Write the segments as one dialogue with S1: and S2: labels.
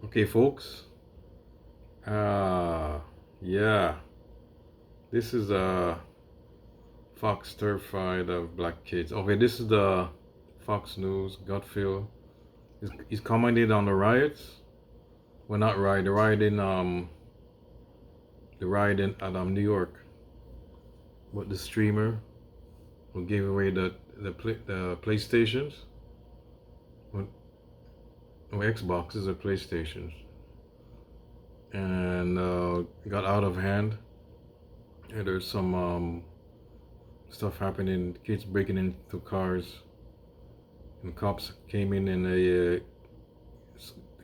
S1: Okay, folks. Yeah. This is Fox terrified of black kids. Okay, this is the Fox News. Gutfield is commented on the riots. Well, not riot. The riot in at New York. But the streamer who gave away the PlayStations, or Xboxes or PlayStations, and got out of hand. And there's some stuff happening. Kids breaking into cars, and cops came in and they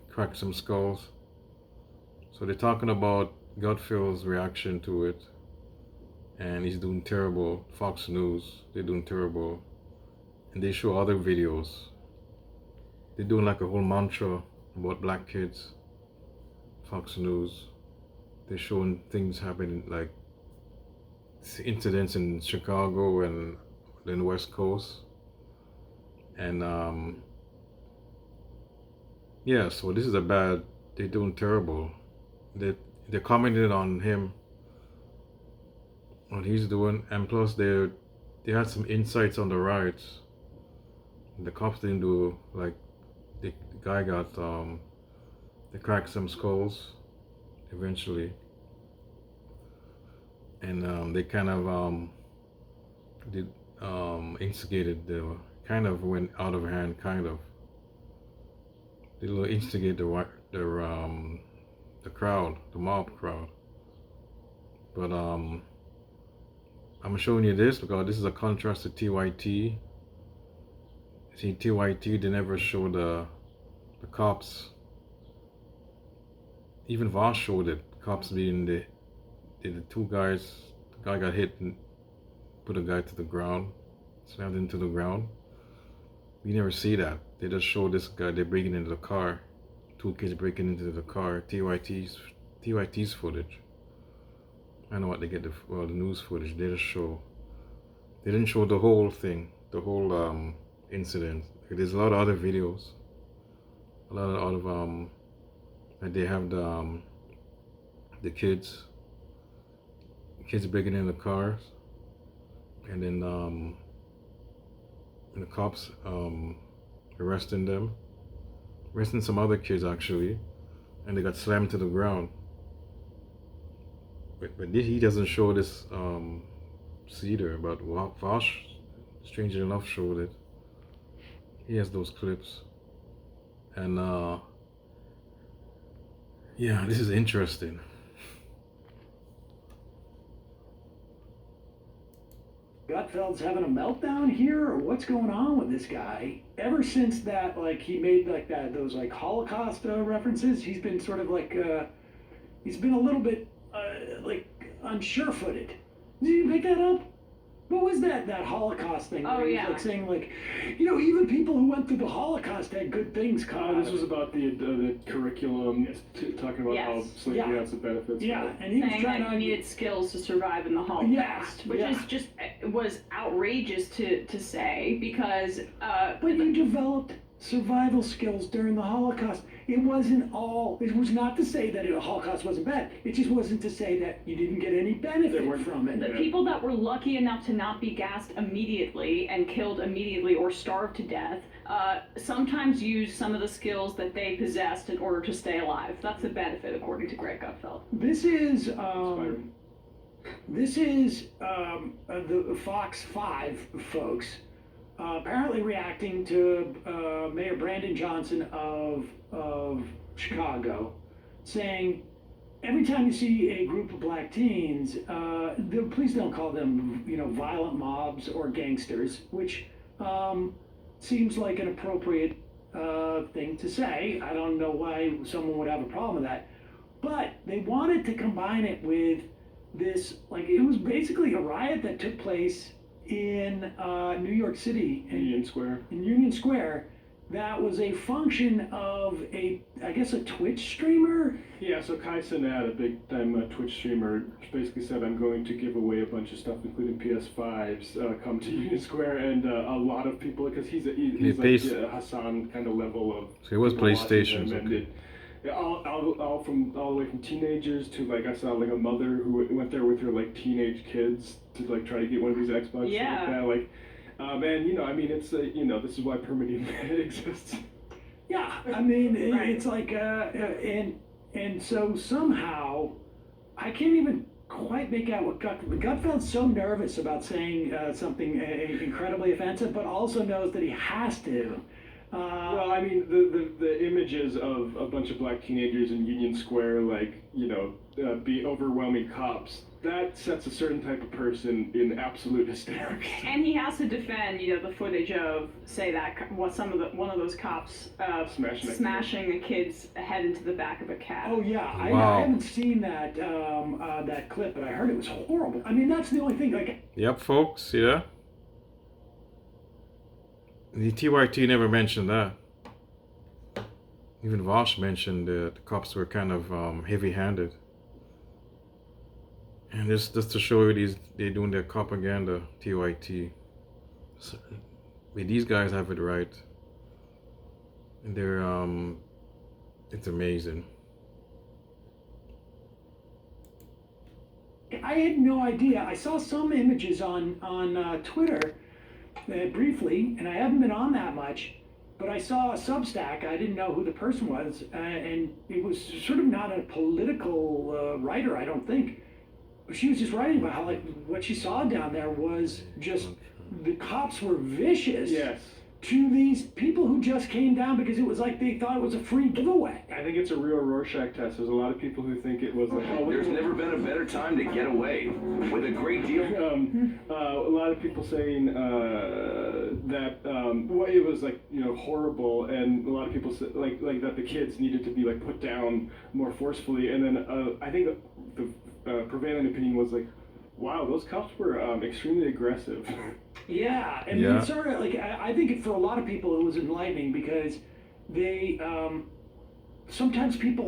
S1: cracked some skulls. So they're talking about Godfield's reaction to it, and he's doing terrible. Fox News, they're doing terrible, and they show other videos. They're doing like a whole mantra about black kids. Fox News, they're showing things happening like incidents in Chicago and then the West Coast, and yeah. So this is a bad. They're doing terrible. They commented on him, what he's doing, and plus they had some insights on the riots. The cops didn't do like the guy got they cracked some skulls eventually, and they kind of did instigated the kind of went out of hand kind of. They instigate the crowd, the mob crowd. But I'm showing you this because this is a contrast to TYT. See, TYT, they never show the cops. Even Voss showed it. Cops being the two guys. The guy got hit and put a guy to the ground, slammed into the ground. We never see that. They just show this guy. They're breaking into the car. Two kids breaking into the car. TYT's footage. I know what they get the news footage. They just show. They didn't show the whole thing, the whole incident. There's a lot of other videos. A lot of like they have the kids breaking in the cars, and then and the cops arresting them, arresting some other kids actually, and they got slammed to the ground. But he doesn't show this cedar, but Vosh, strangely enough, showed it. He has those clips, and yeah, this is interesting.
S2: Gutfeld's having a meltdown here, or what's going on with this guy? Ever since that, like he made like those like Holocaust references, he's been sort of like he's been a little bit like unsure-footed. Did you pick that up? What was that Holocaust thing?
S3: Oh, yeah.
S2: Like saying like, even people who went through the Holocaust had good things come out
S4: This
S2: of
S4: was
S2: it.
S4: about the curriculum, talking about how
S3: Yes.
S4: slavery
S2: Yeah.
S4: had some benefits.
S2: Yeah, and he was
S3: Saying
S2: trying
S3: that
S2: to
S3: you needed skills to survive in the Holocaust, which is just was outrageous to say because
S2: But you developed survival skills during the Holocaust. It was not to say that the Holocaust wasn't bad. It just wasn't to say that you didn't get any benefit from
S3: the
S2: it.
S3: people that were lucky enough to not be gassed immediately and killed immediately or starved to death sometimes use some of the skills that they possessed in order to stay alive. That's the benefit, according to Greg Gutfeld.
S2: This is
S4: Inspiring.
S2: the Fox 5 folks apparently reacting to Mayor Brandon Johnson of Chicago, saying every time you see a group of black teens, please don't call them, violent mobs or gangsters, which seems like an appropriate thing to say. I don't know why someone would have a problem with that, but they wanted to combine it with this, like it was basically a riot that took place in New York City,
S4: Union Square.
S2: in Union Square, that was a function of I guess a Twitch streamer.
S4: Yeah, so Kai Cenat, a big time Twitch streamer, basically said, I'm going to give away a bunch of stuff, including PS5s, come to Union Square, and a lot of people, because he's like Hassan kind of level of.
S1: So it was
S4: people watching
S1: PlayStations,
S4: him, and
S1: okay.
S4: Yeah, all the way from teenagers to like I saw like a mother who went there with her like teenage kids to like try to get one of these Xbox
S3: Yeah.
S4: like that. Like, and I mean, it's this is why permitting exists.
S2: Yeah, I mean,
S3: Right.
S2: it's like, and so somehow, I can't even quite make out what Gutfeld's so nervous about saying something incredibly offensive, but also knows that he has to.
S4: Well, I mean, the images of a bunch of black teenagers in Union Square, like, be overwhelming cops, that sets a certain type of person in absolute hysterics.
S3: And he has to defend, the footage of, say that one of those cops smashing a kid's head into the back of a cab.
S2: Oh yeah,
S1: Wow.
S2: I haven't seen that clip, but I heard it was horrible. I mean, that's the only thing. Like,
S1: Yep, folks, see that? The TYT never mentioned that. Even Vosh mentioned that the cops were kind of heavy-handed. And just to show you they're doing their copaganda, TYT. So, these guys have it right. And they're, it's amazing.
S2: I had no idea. I saw some images on Twitter briefly, and I haven't been on that much. But I saw a Substack. I didn't know who the person was, and it was sort of not a political writer, I don't think. But she was just writing about how like what she saw down there was just the cops were vicious.
S4: Yes.
S2: To these people who just came down because it was like they thought it was a free giveaway.
S4: I think it's a real Rorschach test. There's a lot of people who think it was like,
S5: There's never been a better time to get away with a great deal.
S4: A lot of people saying that it was like horrible, and a lot of people said like that the kids needed to be like put down more forcefully, and then I think the prevailing opinion was like, wow, those cops were extremely aggressive.
S2: Yeah, and
S1: Yeah.
S2: it's sort of like I think for a lot of people it was enlightening because they sometimes people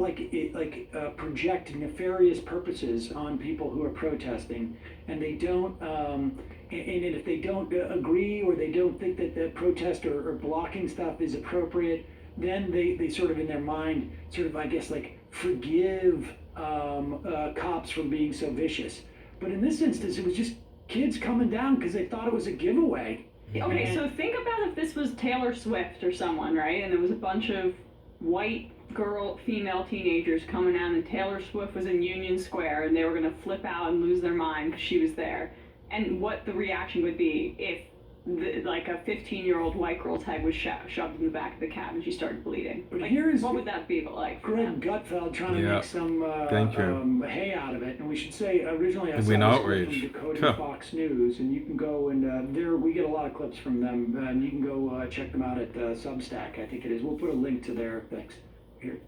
S2: project nefarious purposes on people who are protesting, and they don't and if they don't agree or they don't think that the protest or blocking stuff is appropriate, then they sort of in their mind sort of I guess like forgive cops from being so vicious. But in this instance, it was just kids coming down because they thought it was a giveaway.
S3: Okay, so think about if this was Taylor Swift or someone, right? And there was a bunch of white female teenagers coming out, and Taylor Swift was in Union Square, and they were going to flip out and lose their mind because she was there. And what the reaction would be if like a 15-year-old white girl's head was shoved in the back of the cab and she started bleeding.
S2: But
S3: like,
S2: here's
S3: what would that be like? For
S2: Greg
S3: them?
S2: Gutfeld trying to
S1: Yeah.
S2: make some
S1: Thank you.
S2: hay out of it. And we should say, originally I
S1: It'd
S2: saw
S1: be an
S2: this clip
S1: outrage.
S2: from Decoding
S1: Huh.
S2: Fox News, and you can go and we get a lot of clips from them, and you can go check them out at Substack, I think it is. We'll put a link to their things here.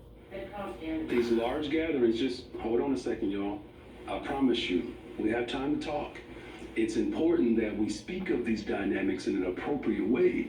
S6: These large gatherings, just hold on a second, y'all. I promise you, we have time to talk. It's important that we speak of these dynamics in an appropriate way.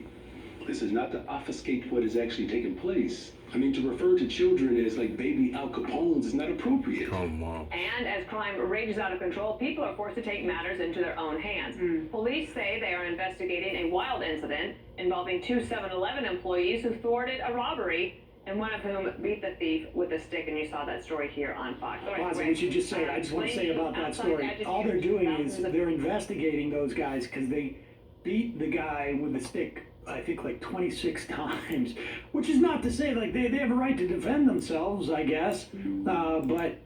S6: This is not to obfuscate what is actually taking place. I mean, to refer to children as like baby Al Capones is not appropriate.
S1: Come on.
S7: And as crime rages out of control, people are forced to take matters into their own hands. Police say they are investigating a wild incident involving two 7-Eleven employees who thwarted a robbery, and one of whom beat the thief with a stick, and you saw that story here on Fox.
S2: Plaza, we should just say, I just want to say about that story, all they're doing is they're investigating those guys because they beat the guy with a stick, I think like 26 times, which is not to say like they have a right to defend themselves, I guess, but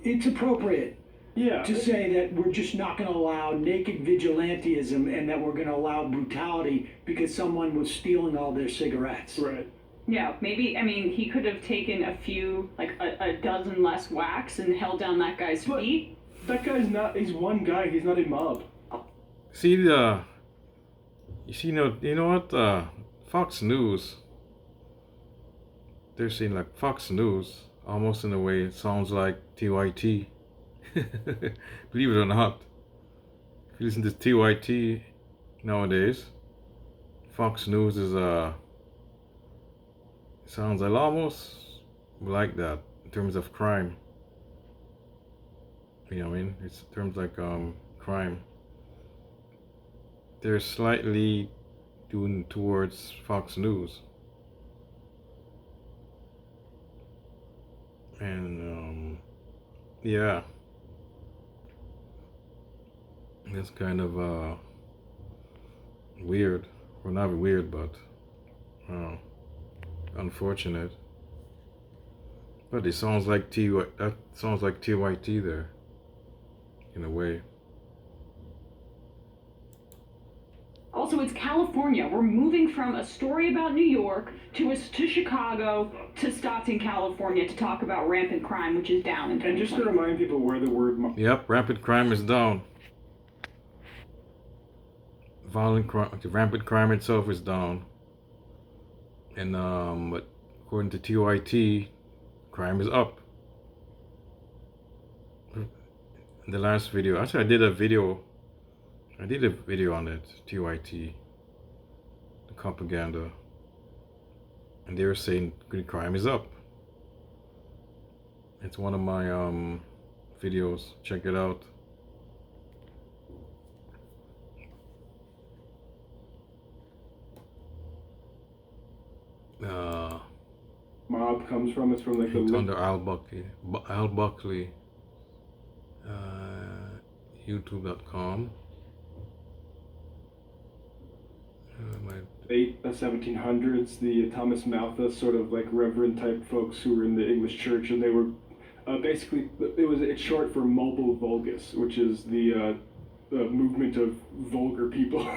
S2: it's appropriate
S4: Yeah.
S2: to say that we're just not going to allow naked vigilantism and that we're going to allow brutality because someone was stealing all their cigarettes.
S4: Right.
S3: Yeah, maybe, I mean, he could have taken a few, like a dozen less whacks and held down that guy's
S4: But-
S3: feet.
S4: That guy's not. He's one guy. He's not a mob.
S1: See you know what? Fox News. They're saying like Fox News, almost in a way it sounds like TYT. Believe it or not, if you listen to TYT nowadays, Fox News is sounds like almost like that in terms of crime. You know what I mean? It's in terms like crime. They're slightly doing towards Fox News. And yeah, it's kind of weird. Well, not weird, but unfortunate. But it sounds like that sounds like TYT there, in a way.
S3: Also, it's California. We're moving from a story about New York to Chicago to Stockton, California, to talk about rampant crime, which is down in
S4: And just to remind people where the word
S1: Yep, rampant crime is down. Rampant crime itself is down. And but according to TYT, crime is up. In the last video, actually, I did a video on it, TYT, the copaganda, and they were saying crime is up. It's one of my videos. Check it out.
S4: mob comes from. It's from like
S1: It's
S4: the
S1: under Al Buckley, YouTube.com.
S4: late 1700s. The Thomas Malthus sort of like reverend type folks who were in the English church, and they were basically it's short for mobile vulgus, which is the movement of vulgar people.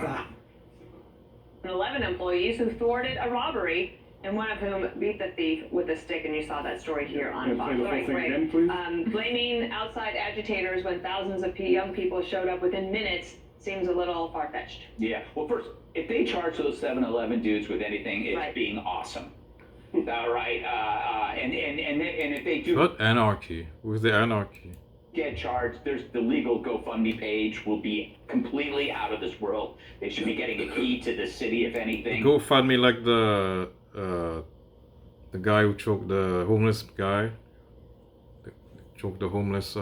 S7: 11 employees who thwarted a robbery, and one of whom beat the thief with a stick, and you saw that story here on Fox.
S4: Play the whole thing again, please.
S7: Blaming outside agitators when thousands of young people showed up within minutes seems a little far-fetched.
S8: Yeah, well, first, if they charge those 7-Eleven dudes with anything, it's
S7: Right.
S8: being awesome. All right, and if they do
S1: What anarchy? Where's the anarchy?
S8: get charged, there's the legal GoFundMe page will be completely out of this world. They should be getting a key to the city, if anything.
S1: Go find me like the guy who choked the homeless guy. Choked the homeless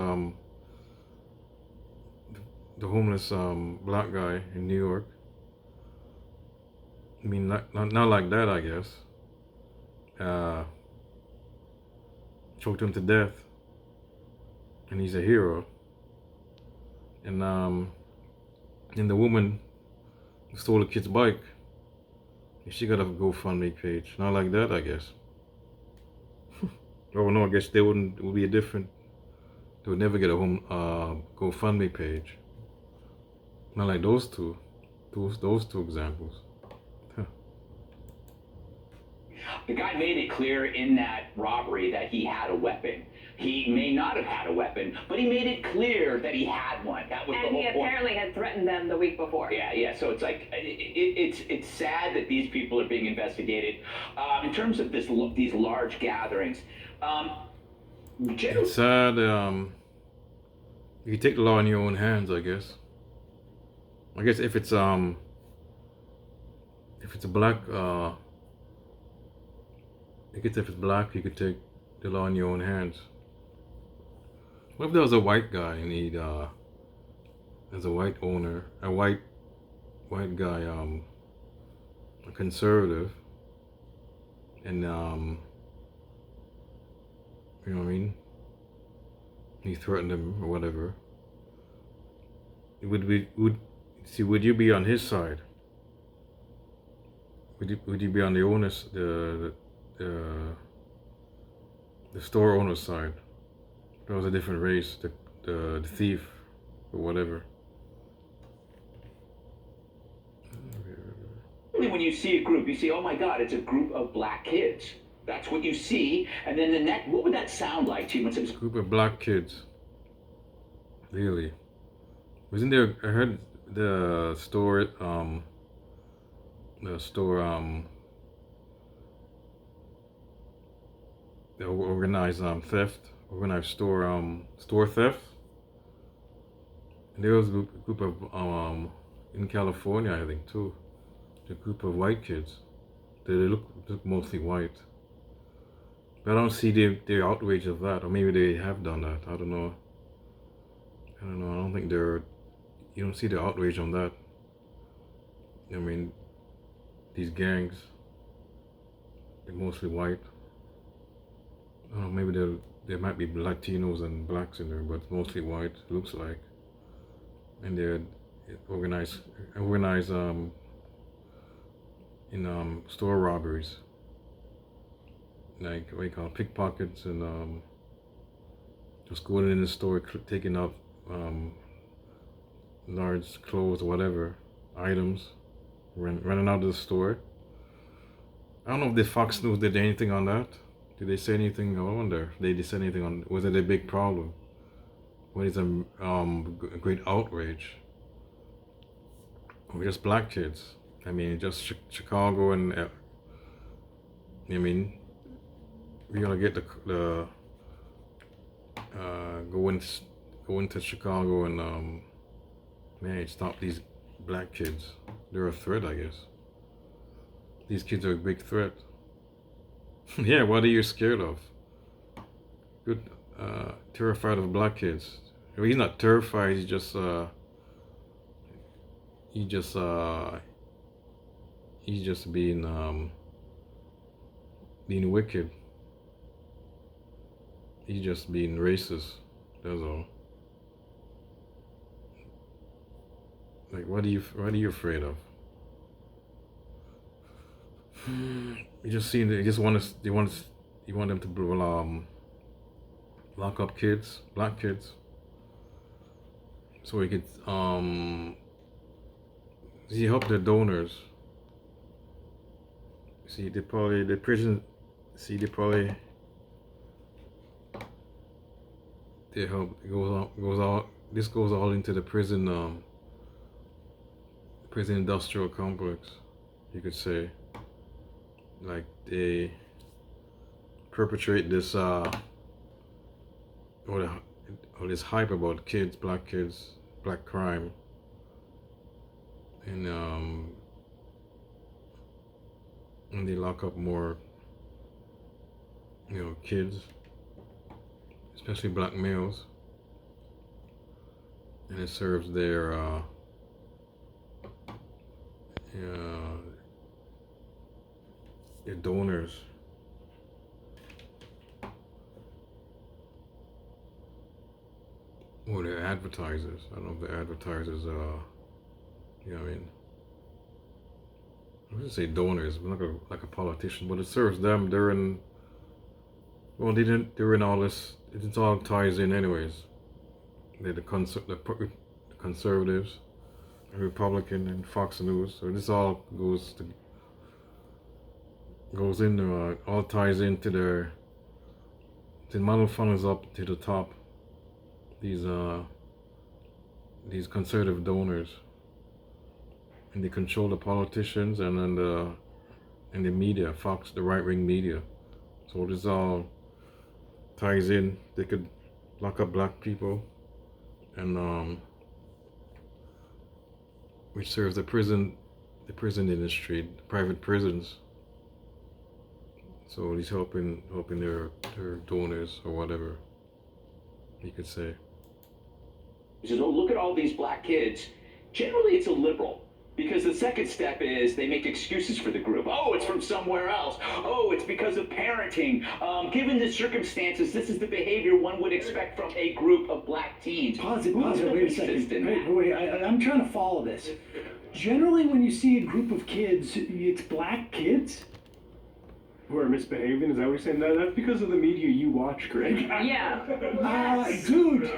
S1: black guy in New York. I mean, not like that, I guess. Choked him to death, and he's a hero. And the woman who stole the kid's bike, she got a GoFundMe page. Not like that, I guess. Oh no, I guess it would be a different. They would never get a GoFundMe page. Not like those two examples. Huh.
S8: The guy made it clear in that robbery that he had a weapon. He may not have had a weapon, but he made it clear that he had one. That was
S7: And
S8: the whole
S7: he
S8: point.
S7: apparently had threatened them the week before.
S8: Yeah. So it's like it's sad that these people are being investigated. In terms of these large gatherings,
S1: It's sad. You take the law in your own hands, I guess. I guess if it's a black, I guess if it's black, you could take the law in your own hands. What if there was a white guy and there's a white owner, a white guy, a conservative, and you know what I mean? He threatened him or whatever. Would you be on his side? Would you be on the owner's the store owner's side? That was a different race, the thief or whatever.
S8: when you see a group, you see, oh my God, it's a group of black kids. That's what you see, and then the next, what would that sound like to you when somebody's
S1: Group of black kids. Really? Wasn't there? I heard the store the organized organized store theft. And there was a group of in California, I think too, a group of white kids. They look mostly white. But I don't see the outrage of that, or maybe they have done that. I don't know. I don't think you don't see the outrage on that. I mean, these gangs, they're mostly white. I don't know, maybe there might be Latinos and blacks in there, but mostly white, looks like. And they're organized in store robberies, like what you call pickpockets, and just going in the store, taking out large clothes or whatever items, running out of the store. I don't know if the Fox News did anything on that. Did they say anything? I wonder. Did they say anything on? Was it a big problem? What is a great outrage? Or just black kids? I mean, just Chicago and I mean, we're gonna get the go into Chicago and man, stop these black kids. They're a threat, I guess. These kids are a big threat. Yeah, what are you scared of? Good, terrified of black kids. Well, he's not terrified. He's just being wicked. He's just being racist. That's all. Like, what are you afraid of? You just see, you want them to lock up kids, black kids, so we could see, help their donors. See, they probably they help. This goes all into the prison industrial complex, you could say. Like, they perpetrate this all this hype about kids, black crime, and they lock up more, kids, especially black males, and it serves their donors. Or their advertisers. I don't know if the advertisers you know what I mean? I wouldn't say donors, but like a politician, but it serves them. They're in all this. It all ties in anyways. They're the conservatives, Republican, and Fox News. So this all all ties into the model funnels up to the top. These conservative donors, and they control the politicians and then the media, the right-wing media. So this all ties in. They could lock up black people, and which serves the prison industry, the private prisons. So he's helping their donors, or whatever you could say.
S8: He says, oh, look at all these black kids. Generally, it's a liberal, because the second step is they make excuses for the group. Oh, it's from somewhere else. Oh, it's because of parenting. Given the circumstances, this is the behavior one would expect from a group of black teens.
S2: Pause it, wait a second. Wait, I'm trying to follow this. Generally, when you see a group of kids, it's black kids?
S4: Who are misbehaving? Is that what you're saying? That's because of the media you watch, Greg.
S3: Yeah.
S2: Dude.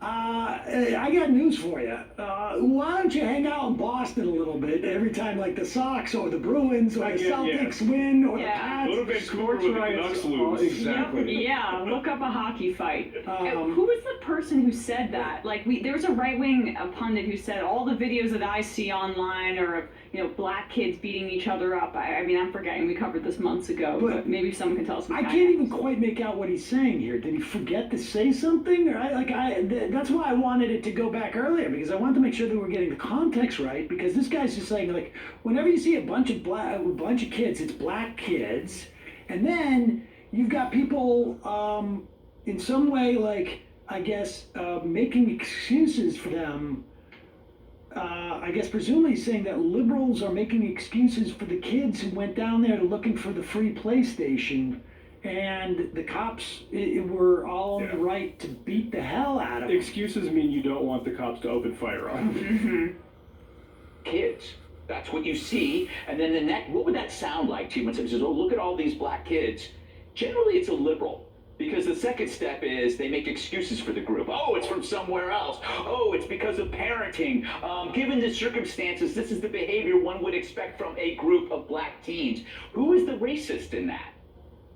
S2: I got news for you. Why don't you hang out in Boston a little bit every time, like the Sox or the Bruins or the Celtics win or the Pats?
S4: Go to Vancouver with the Canucks lose.
S2: Exactly.
S3: Yeah, look up a hockey fight. Who was the person who said that? Like, there was a right-wing pundit who said all the videos that I see online are of, black kids beating each other up. I mean, I'm forgetting. We covered this months ago, but maybe someone can tell us.
S2: I can't even quite make out what he's saying here. Did he forget to say something? Or that's why I wanted it to go back earlier, because I wanted to make sure that we're getting the context right. Because this guy's just saying, like, whenever you see a bunch of kids, it's black kids, and then you've got people in some way, like, I guess, making excuses for them. I guess presumably saying that liberals are making excuses for the kids who went down there looking for the free PlayStation and the cops were all on the right to beat the hell out of them.
S4: Excuses mean you don't want the cops to open fire on them.
S8: Kids. That's what you see. And then the next, what would that sound like to you when somebody says, oh, look at all these black kids? Generally, it's a liberal. Because the second step is they make excuses for the group. Oh, it's from somewhere else. Oh, it's because of parenting. Given the circumstances, this is the behavior one would expect from a group of black teens. Who is the racist in that?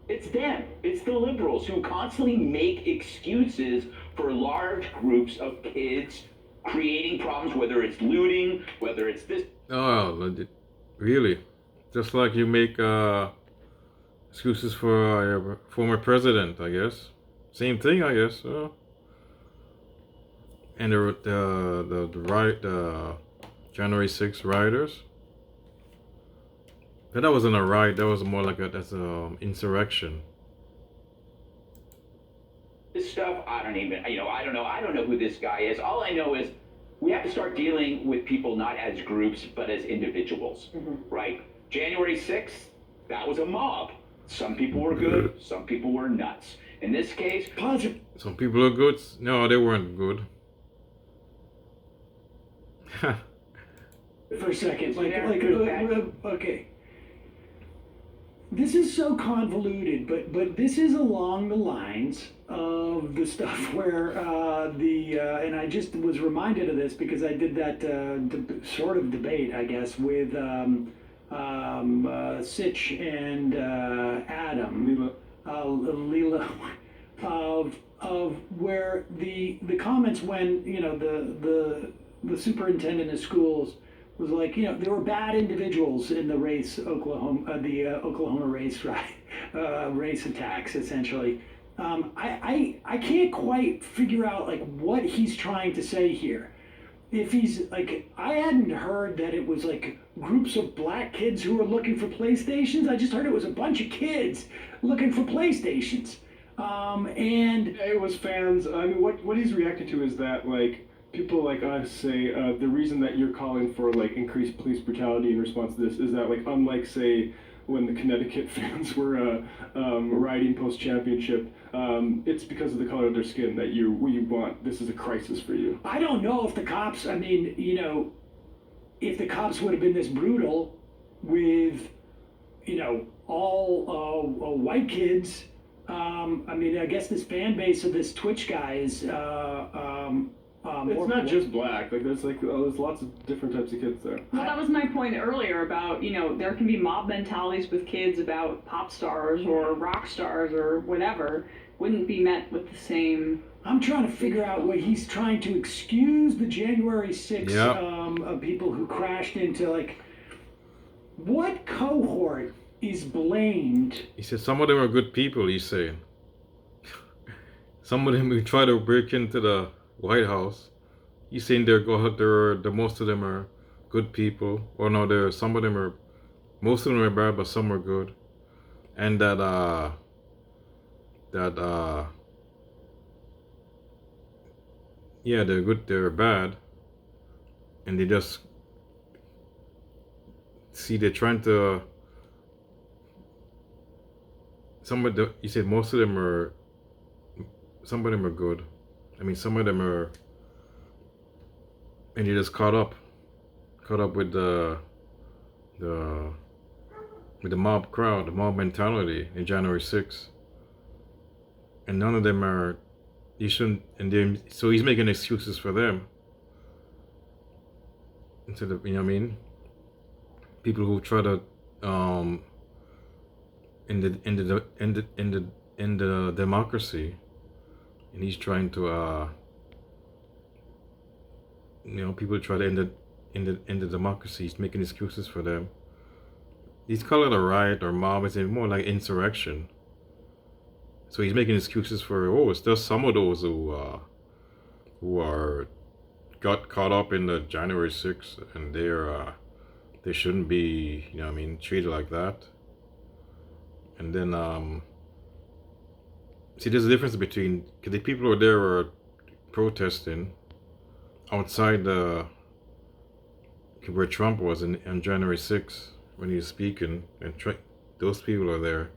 S8: It's them. It's the liberals who constantly make excuses for large groups of kids creating problems, whether it's looting, whether it's this.
S1: Oh, really? Just like you make excuses for a former president, I guess. Same thing, I guess. And the riot, January 6th rioters. But that wasn't a riot. That was more like that's an insurrection.
S8: This stuff, I don't know. I don't know who this guy is. All I know is we have to start dealing with people not as groups, but as individuals, right? January 6th, that was a mob. Some people were good, some people were nuts. In this case,
S1: some people are good. No, they weren't good.
S2: For a second, okay. This is so convoluted, but this is along the lines of the stuff where and I just was reminded of this because I did that sort of debate, I guess, with Sitch and Adam, Leela, of where the comments when the superintendent of schools was like, there were bad individuals in the Oklahoma race attacks, essentially. I can't quite figure out like what he's trying to say here. If he's like, I hadn't heard that it was like groups of black kids who were looking for PlayStations. I just heard it was a bunch of kids looking for PlayStations. And
S4: it was fans. I mean, what he's reacting to is that like people like us say the reason that you're calling for like increased police brutality in response to this is that like unlike say when the Connecticut fans were rioting post-championship, it's because of the color of their skin that you want. This is a crisis for you.
S2: I don't know if the cops. I mean, if the cops would have been this brutal with, all white kids. I mean, I guess this fan base of this Twitch guy is.
S4: It's not just black. Like there's lots of different types of kids there.
S3: Well, that was my point earlier about there can be mob mentalities with kids about pop stars or rock stars or whatever. Wouldn't be met with the same.
S2: I'm trying to figure out what he's trying to excuse the January 6th of people who crashed into like. What cohort is blamed?
S1: He said some of them are good people. He's saying some of them who try to break into the White House. He's saying the most of them are good people, or no, some of them are, most of them are bad, but some are good, and that yeah, they're good, they're bad, and they just see they're trying to. You said most of them are. Some of them are good. I mean, some of them are, and you're just caught up with the mob crowd, the mob mentality in January 6th, and none of them are. You shouldn't, and then so he's making excuses for them instead of people who try to in the democracy. And he's trying to, people try to end the democracy. He's making excuses for them. He's calling it a riot or mob. It's more like insurrection. So he's making excuses for, it's just some of those who got caught up in the January 6th, and they shouldn't be, treated like that. And then, see, there's a difference between, because the people who were there were protesting outside where Trump was on January 6th when he was speaking, and those people are there.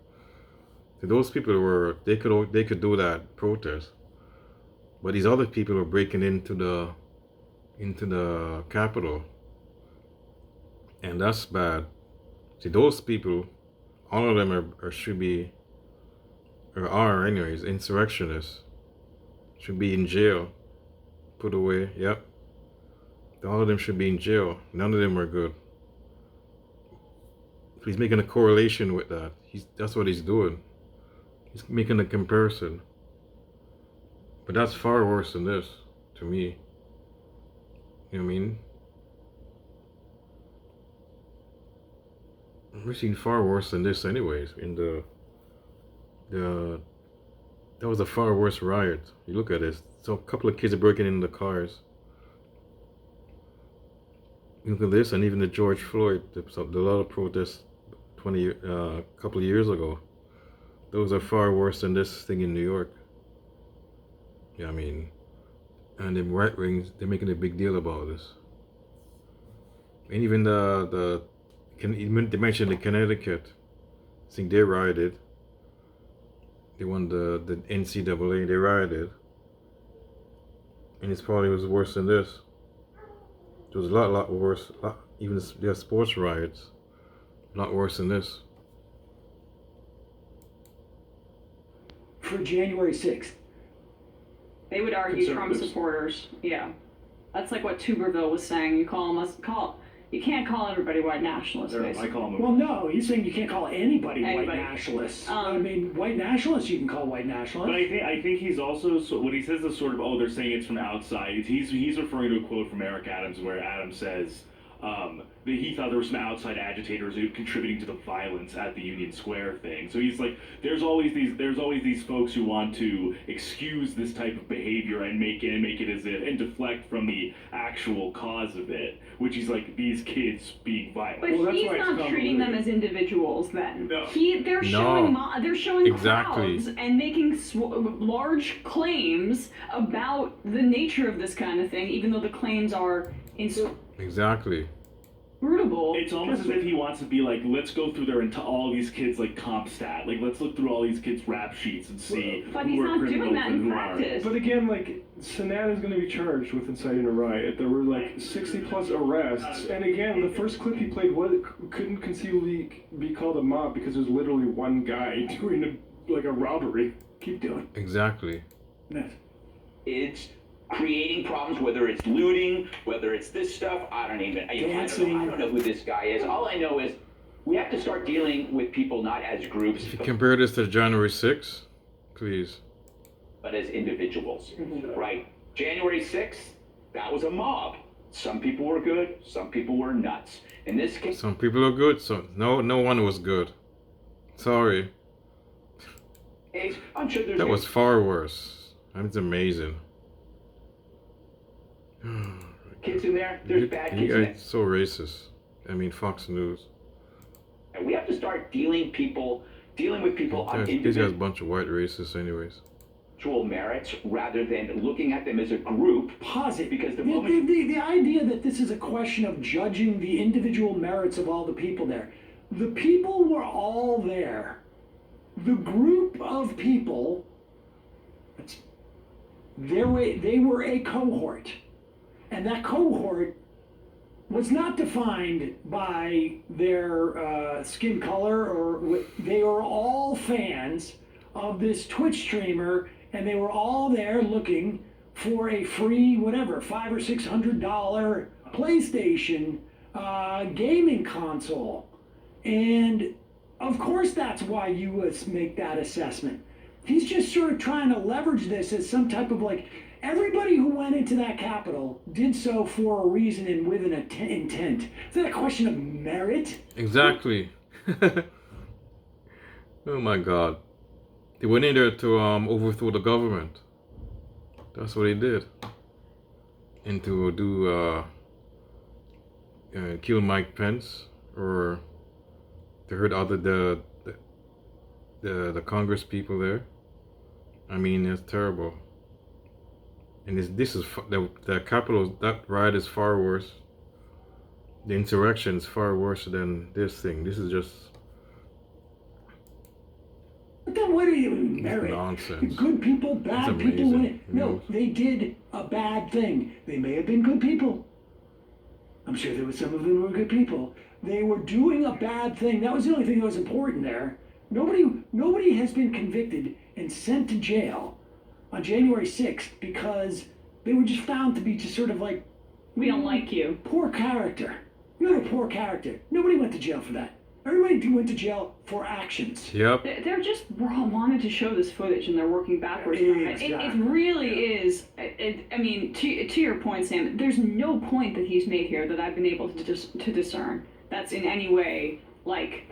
S1: So those people were they could do that protest, but these other people were breaking into the Capitol, and that's bad. See, those people, all of them should be, or are anyways, insurrectionists, should be in jail, put away. Yep, all of them should be in jail. None of them are good. He's making a correlation with that. That's what he's doing. He's making a comparison. But that's far worse than this, to me. You know what I mean? We've seen far worse than this anyways. In that was a far worse riot. You look at this. So a couple of kids are breaking into the cars. You look at this, and even the George Floyd, a lot of protests a couple of years ago. Those are far worse than this thing in New York. Yeah, I mean, and the right wings, they're making a big deal about this. And even they mentioned the Connecticut. I think they rioted. They won the NCAA. They rioted, and it probably was worse than this. It was a lot worse. Even their sports riots, a lot worse than this.
S2: For January 6th.
S3: They would argue Trump supporters. Yeah, that's like what Tuberville was saying. You can't call everybody white nationalists.
S9: I call them.
S2: Well, no, he's saying you can't call anybody white nationalists. I mean, white nationalists you can call white nationalists.
S9: But I think he's also, so when he says this sort of, they're saying it's from outside, he's referring to a quote from Eric Adams where Adams says that he thought there were some outside agitators who were contributing to the violence at the Union Square thing. So he's like, there's always these folks who want to excuse this type of behavior and make it as if and deflect from the actual cause of it, which is like these kids being violent.
S3: But he's not treating them as individuals. Then
S9: no.
S3: they're showing
S1: Exactly.
S3: crowds and making large claims about the nature of this kind of thing, even though the claims are
S1: Exactly.
S3: inscrutable.
S9: It's almost as if he wants to be like, let's go through all these kids like comp stat, like let's look through all these kids' rap sheets and see
S3: But
S9: who
S3: he's
S9: are
S3: not doing
S9: criminals
S3: that
S9: and
S3: in
S9: who
S3: practice.
S9: aren't.
S4: But again, like, Sanat is going to be charged with inciting a riot. There were like 60 plus arrests, and again, the first clip he played couldn't conceivably be called a mob because there's literally one guy doing a robbery. Keep doing.
S1: Exactly.
S2: Yes.
S8: It's creating problems, whether it's looting, whether it's this stuff. I don't know who this guy is. All I know is we have to start dealing with people not as groups,
S1: If you compare this to January 6th, please.
S8: but as individuals, right? January 6th, that was a mob. Some people were good, some people were nuts. In this case,
S1: Some people are good, no one was good. Sorry.
S8: I'm sure there's
S1: That was far worse. That's amazing.
S8: kids in there. There's bad kids in there.
S1: It's so racist. I mean, Fox News.
S8: And we have to start dealing with people on
S1: These guys a
S8: individual
S1: bunch of white racists anyways.
S8: merits rather than looking at them as a group.
S2: Positive.
S8: Because
S2: the idea that this is a question of judging the individual merits of all the people there. The people were all there. The group of people, they were a cohort. And that cohort was not defined by their skin color they were all fans of this Twitch streamer, and they were all there looking for a free $500 or $600 PlayStation gaming console. And of course that's why you would make that assessment. He's just sort of trying to leverage this as some type of everybody who went into that Capitol did so for a reason and with an intent. Is that a question of merit?
S1: Exactly. Oh my God. They went in there to overthrow the government. That's what they did. And to do kill Mike Pence, or to hurt the Congress people there. I mean, it's terrible. And this is the Capitol. That riot is far worse. The insurrection is far worse than this thing. This is just.
S2: But then what do you merit?
S1: Nonsense.
S2: Good people, bad
S1: That's
S2: people.
S1: amazing.
S2: No, they did a bad thing. They may have been good people. I'm sure there were some of them who were good people. They were doing a bad thing. That was the only thing that was important there. Nobody has been convicted and sent to jail on January 6th because they were just found to be just sort of like,
S3: We don't like you.
S2: poor character. You have a poor character. Nobody went to jail for that. Everybody went to jail for actions.
S1: Yep.
S3: They're just wanted to show this footage, and they're working backwards from it. It
S2: Exactly.
S3: really is. I mean, to your point, Sam, there's no point that he's made here that I've been able to discern that's in any way like.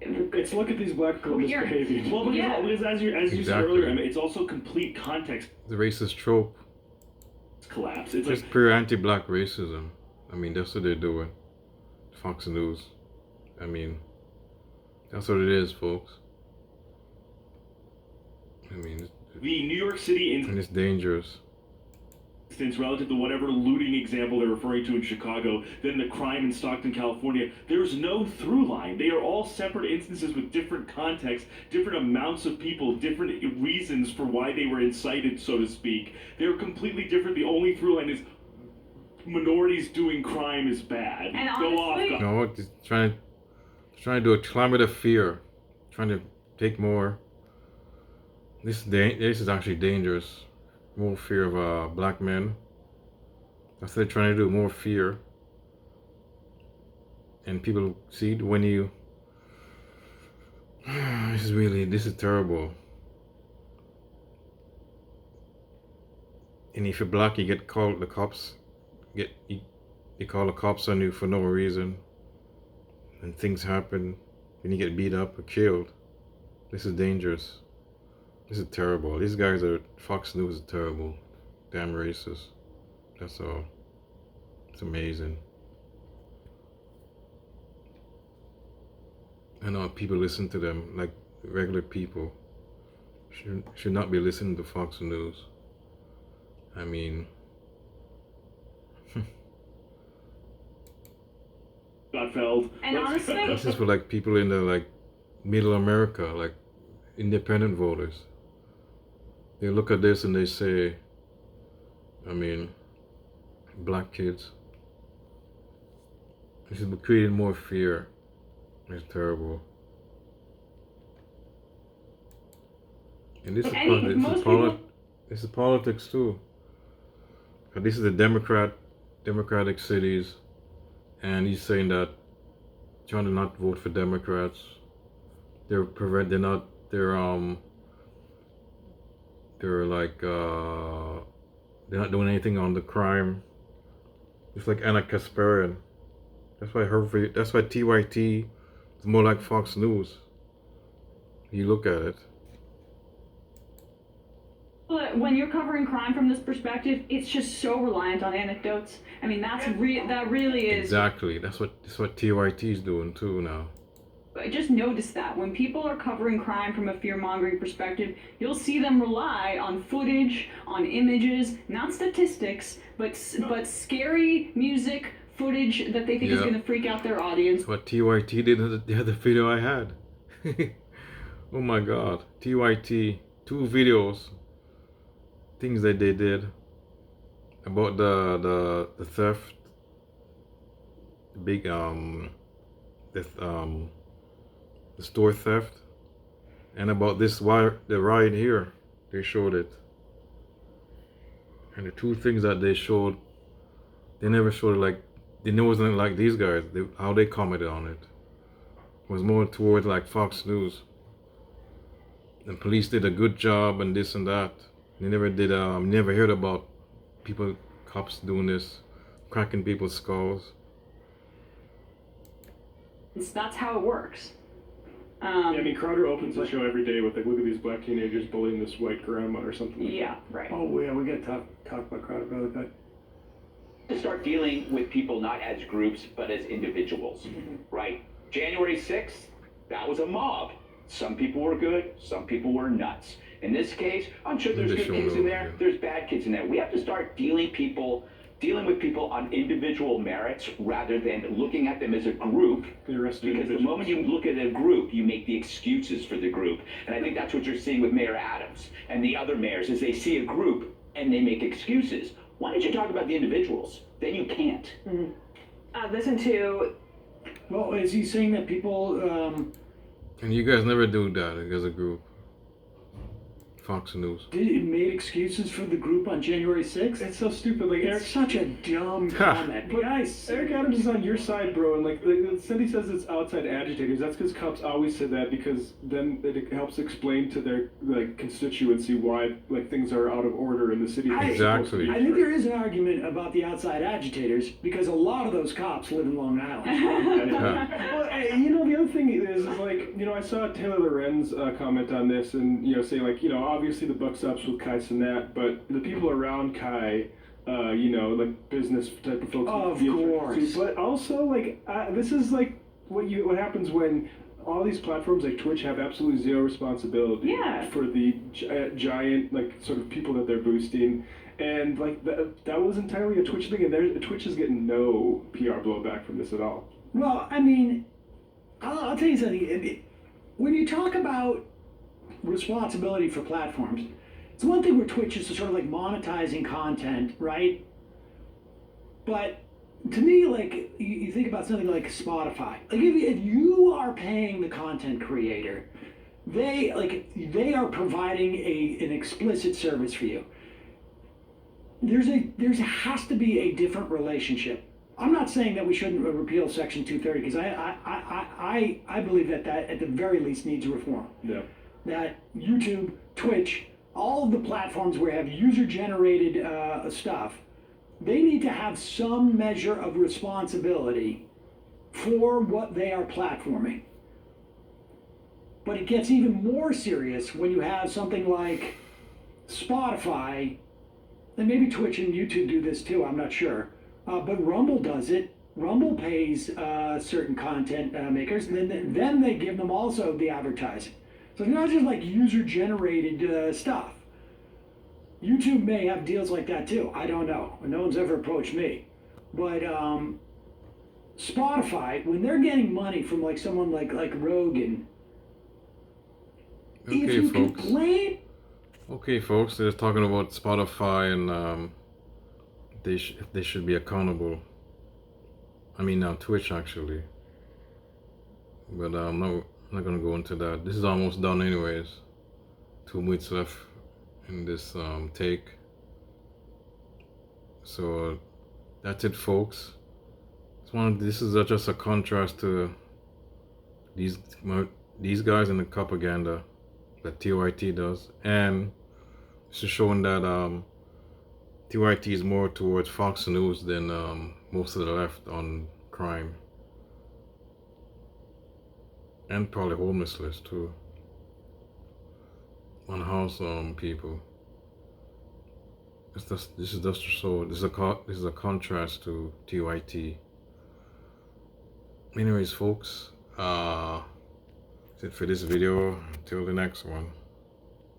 S4: It's look at these black girls
S3: Coherent.
S4: misbehaving.
S9: Well, because,
S3: Yeah.
S9: because as you said
S1: Exactly.
S9: earlier, I mean, it's also complete context
S1: The racist trope.
S9: collapse. It's
S1: Just
S9: like
S1: pure anti-black racism. I mean, that's what they're doing. Fox News. I mean, that's what it is, folks. I mean,
S9: the New York City
S1: and it's dangerous.
S9: instance relative to whatever looting example they're referring to in Chicago, then the crime in Stockton, California. There's no through line. They are all separate instances with different contexts, different amounts of people, different reasons for why they were incited, so to speak. They're completely different. The only through line is minorities doing crime is bad.
S3: And
S9: Go off,
S3: honestly-
S9: guys.
S1: You know what? It's trying to do a climate of fear. Trying to take more. This is actually dangerous. More fear of black men. That's what they're trying to do. More fear. And people see when you. This is terrible. And if you're black, you get called. The cops you call the cops on you for no reason. And things happen. And you get beat up or killed. This is dangerous. This is terrible. These guys are Fox News is terrible. Damn racist. That's all. It's amazing. I know people listen to them like regular people. Should not be listening to Fox News. I mean,
S9: Gutfeld.
S3: And honestly,
S1: this is for like people in the like middle America, like independent voters. They look at this and they say, I mean, black kids. This is creating more fear. It's terrible. And this is
S3: And
S1: part,
S3: most people-
S1: this is politics too. 'Cause this is the Democratic cities, and he's saying that trying to not vote for Democrats. They're not doing anything on the crime. It's like Anna Kasparian. That's why TYT is more like Fox News. You look at it.
S3: But when you're covering crime from this perspective, it's just so reliant on anecdotes. I mean, that really is.
S1: Exactly. That's what TYT is doing too now.
S3: I just noticed that when people are covering crime from a fear-mongering perspective, you'll see them rely on footage, on images, not statistics, but scary music footage that they think is
S1: Yeah.
S3: going to freak out their audience.
S1: That's what TYT did in the other video I had. Oh my God. TYT, 2 videos, things that they did about the theft, big the store theft, and about the riot here. They showed it, and the 2 things that they showed, they never showed it like. It wasn't like these guys. How they commented on it was more towards like Fox News. The police did a good job and this and that. They never did. Never heard about cops doing this, cracking people's skulls.
S3: That's how it works.
S4: Yeah, I mean, Crowder opens the show every day with like, look at these black teenagers bullying this white grandma or something. Like
S3: Yeah, right.
S2: Oh yeah, we gotta talk about Crowder really quick.
S8: To start dealing with people not as groups but as individuals, right? January 6th, that was a mob. Some people were good, some people were nuts. In this case, I'm sure there's
S1: They
S8: good
S1: showed
S8: kids in
S1: over
S8: there,
S1: again.
S8: there's bad kids in there. We have to start dealing people dealing with people on individual merits rather than looking at them as a group. Because the moment you look at a group, you make the excuses for the group. And I think that's what you're seeing with Mayor Adams and the other mayors, is they see a group and they make excuses. Why don't you talk about the individuals? Then you can't.
S7: Listen to.
S2: Well, is he saying that people?
S1: And you guys never do that as a group. Fox News.
S2: Made excuses for the group on January 6th?
S4: It's so stupid. Like,
S2: It's such a dumb comment.
S4: But
S2: Guys,
S4: Eric Adams is on your side, bro, and like Cindy says it's outside agitators. That's because cops always say that, because then it helps explain to their like constituency why like things are out of order in the city.
S1: Exactly.
S2: I think there is an argument about the outside agitators because a lot of those cops live in Long Island.
S4: Well, you know, the other thing is like, you know, I saw Taylor Lorenz comment on this, and you know, say like, you know, obviously the buck stops with Kai Cenat, but the people around Kai, you know, like business type of folks.
S2: Of course.
S4: But also, like, this is like what happens when all these platforms like Twitch have absolutely zero responsibility for the giant like sort of people that they're boosting, and like that was entirely a Twitch thing, and Twitch is getting no PR blowback from this at all.
S2: Well, I mean, I'll tell you something. When you talk about responsibility for platforms, it's one thing where Twitch is sort of like monetizing content, right? But to me, like, you think about something like Spotify. Like, if you are paying the content creator, they are providing an explicit service for you. There has to be a different relationship. I'm not saying that we shouldn't repeal Section 230, because I believe that at the very least needs reform.
S4: Yeah.
S2: That YouTube, Twitch, all of the platforms where you have user-generated stuff, they need to have some measure of responsibility for what they are platforming. But it gets even more serious when you have something like Spotify, and maybe Twitch and YouTube do this too, I'm not sure. But Rumble does it. Rumble pays certain content makers, and then they give them also the advertising. So it's not just like user-generated stuff. YouTube may have deals like that too. I don't know. No one's ever approached me. But Spotify, when they're getting money from like someone like Rogan, if you complain.
S1: Okay, folks, they're talking about Spotify, and they should be accountable. I mean, now Twitch actually. But I'm not gonna go into that. This is almost done anyways. 2 minutes left in this take. So that's it, folks. This is just a contrast to these guys in the copaganda that TYT does, and it's just showing that TYT is more towards Fox News than most of the left on crime. And probably homeless list too. On house people. This is a contrast to TYT. Anyways, folks, that's it for this video. Until the next one.